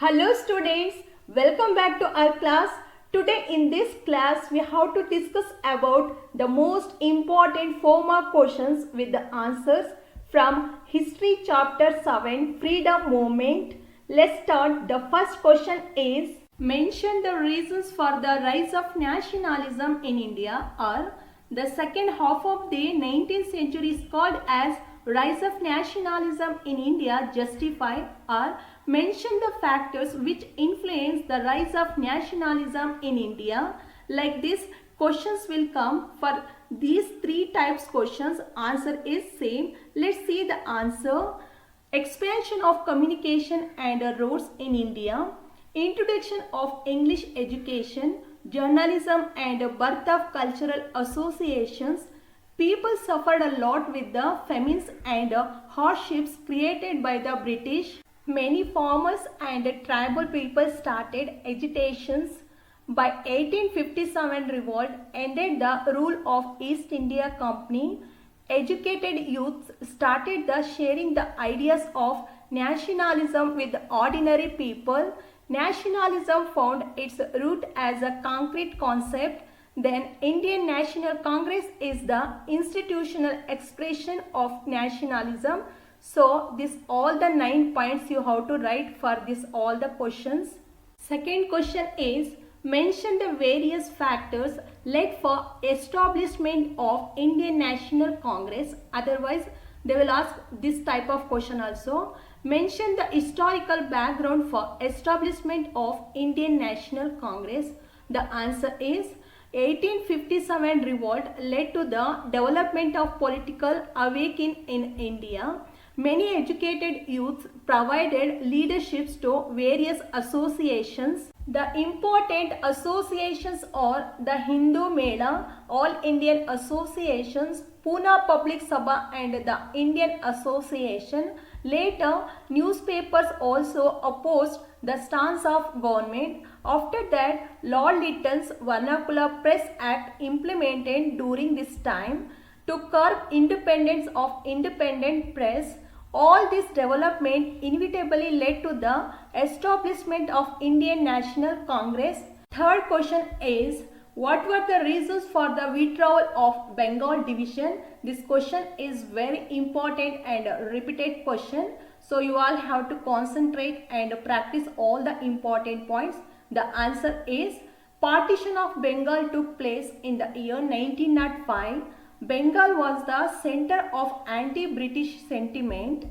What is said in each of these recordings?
Hello students, welcome back to our class. Today in this class we have to discuss about the most important 4-mark questions with the answers from History Chapter 7 Freedom Movement. Let's start. The first question is, mention the reasons for the rise of nationalism in India, or the second half of the 19th century is called as rise of nationalism in India justified, or mention the factors which influence the rise of nationalism in India. Like this, questions will come for these three types questions. Answer is same. Let's see the answer. Expansion of communication and roads in India, introduction of English education, journalism and birth of cultural associations. People suffered a lot with the famines and hardships created by the British. Many farmers and tribal people started agitations. By 1857 revolt ended the rule of East India Company. Educated youths started the sharing the ideas of nationalism with ordinary people. Nationalism found its root as a concrete concept. Then Indian National Congress is the institutional expression of nationalism. So this all the 9 points you have to write for this all the questions. Second question is, mention the various factors led for establishment of Indian National Congress. Otherwise they will ask this type of question also. Mention the historical background for establishment of Indian National Congress. The answer is 1857 revolt led to the development of political awakening in India. Many educated youths provided leaderships to various associations. The important associations are the Hindu Mela, All Indian Associations, Pune Public Sabha and the Indian Association. Later, newspapers also opposed the stance of government. After that, Lord Lytton's Vernacular Press Act implemented during this time to curb independence of independent press. All this development inevitably led to the establishment of Indian National Congress. Third question is, what were the reasons for the withdrawal of Bengal division? This question is very important and a repeated question. So you all have to concentrate and practice all the important points. The answer is, partition of Bengal took place in the year 1905. Bengal was the center of anti-British sentiment.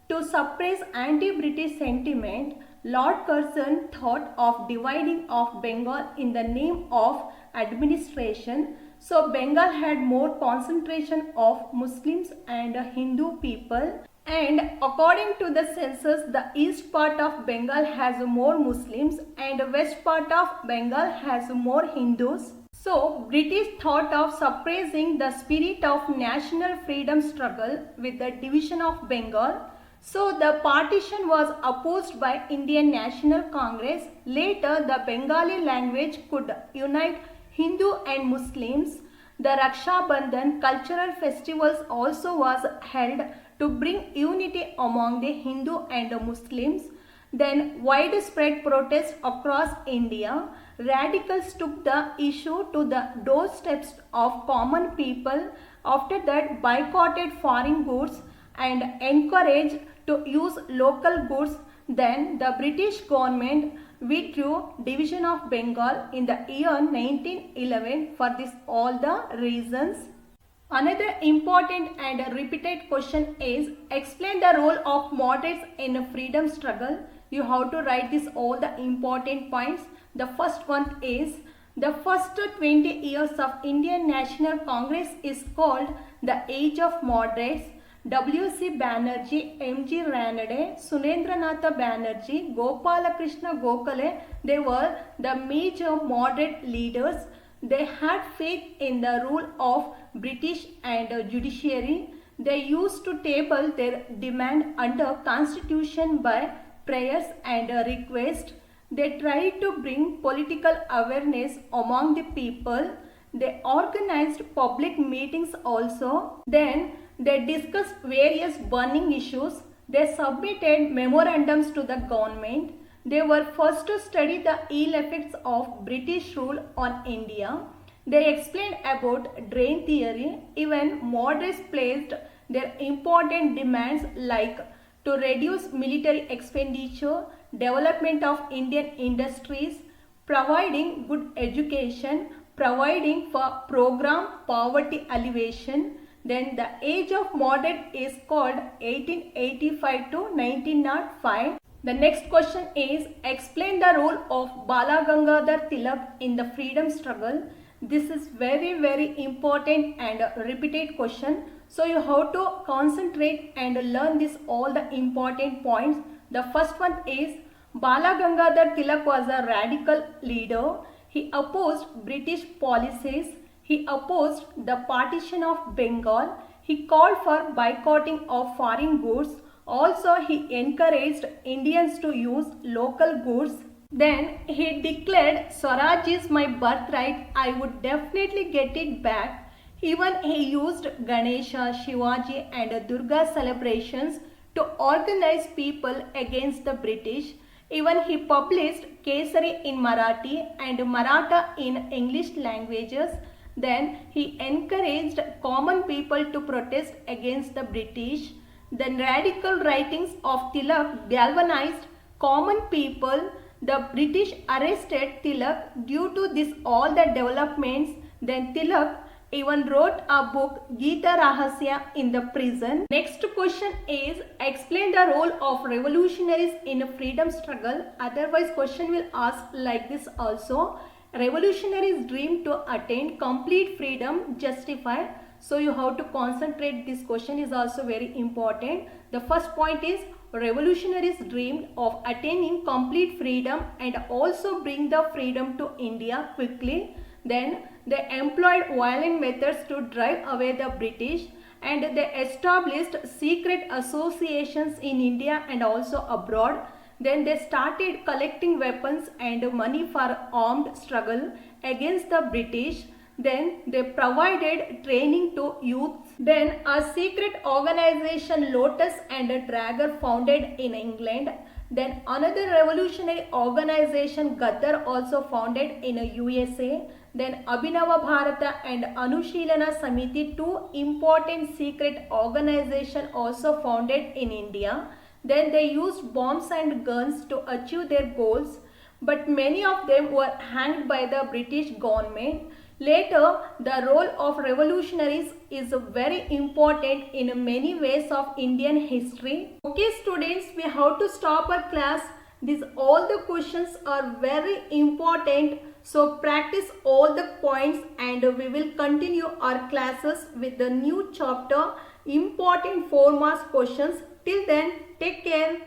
To suppress anti-British sentiment, Lord Curzon thought of dividing of Bengal in the name of administration. So Bengal had more concentration of Muslims and Hindu people. And according to the census, the east part of Bengal has more Muslims and the west part of Bengal has more Hindus. So British thought of suppressing the spirit of national freedom struggle with the division of Bengal. So the partition was opposed by Indian National Congress. Later the Bengali language could unite Hindu and Muslims. The Raksha Bandhan cultural festivals also was held to bring unity among the Hindu and the Muslims. Then widespread protests across India. Radicals took the issue to the doorsteps of common people. After that, boycotted foreign goods and encouraged to use local goods. Then the British government withdrew division of Bengal in the year 1911 for this all the reasons. Another important and repeated question is, explain the role of moderates in a freedom struggle. You have to write this all the important points. The first one is, the first 20 years of Indian National Congress is called the Age of Moderates. W.C. Banerjee, M.G. Ranade, Sunendranatha Banerjee, Gopalakrishna Gokhale, they were the major moderate leaders. They had faith in the rule of British and judiciary. They used to table their demand under constitution by prayers and request. They tried to bring political awareness among the people. They organized public meetings also. Then they discussed various burning issues. They submitted memorandums to the government. They were first to study the ill effects of British rule on India. They explained about drain theory. Even moderates placed their important demands like to reduce military expenditure, development of Indian industries, providing good education, providing for program poverty alleviation. Then the age of moderate is called 1885 to 1905. The next question is explain the role of Bala Gangadhar Tilak in the freedom struggle. This is very important and repeated question. So you have to concentrate and learn this all the important points. The first one is Bala Gangadhar Tilak was a radical leader. He opposed British policies. He opposed the partition of Bengal. He called for boycotting of foreign goods. Also, he encouraged Indians to use local goods. Then he declared, Swaraj is my birthright, I would definitely get it back. Even he used Ganesha, Shivaji and Durga celebrations to organize people against the British. Even he published Kesari in Marathi and Maratha in English languages. Then he encouraged common people to protest against the British. The radical writings of Tilak galvanized common people. The British arrested Tilak due to this all the developments. Then Tilak even wrote a book Gita Rahasya in the prison. Next question is explain the role of revolutionaries in freedom struggle. Otherwise question will ask like this also. Revolutionaries dream to attain complete freedom justified. So you have to concentrate. This question is also very important. The first point is revolutionaries dreamed of attaining complete freedom and also bring the freedom to India quickly. Then they employed violent methods to drive away the British and they established secret associations in India and also abroad. Then they started collecting weapons and money for armed struggle against the British. Then they provided training to youth. Then a secret organization Lotus and Dragger founded in England. Then another revolutionary organization Gaddar also founded in USA. Then Abhinava Bharata and Anushilana Samiti, two important secret organizations also founded in India. Then they used bombs and guns to achieve their goals, but many of them were hanged by the British government. Later, the role of revolutionaries is very important in many ways of Indian history. Okay students, we have to stop our class. These all the questions are very important. So practice all the points and we will continue our classes with the new chapter, important 4 marks questions. Till then, take care.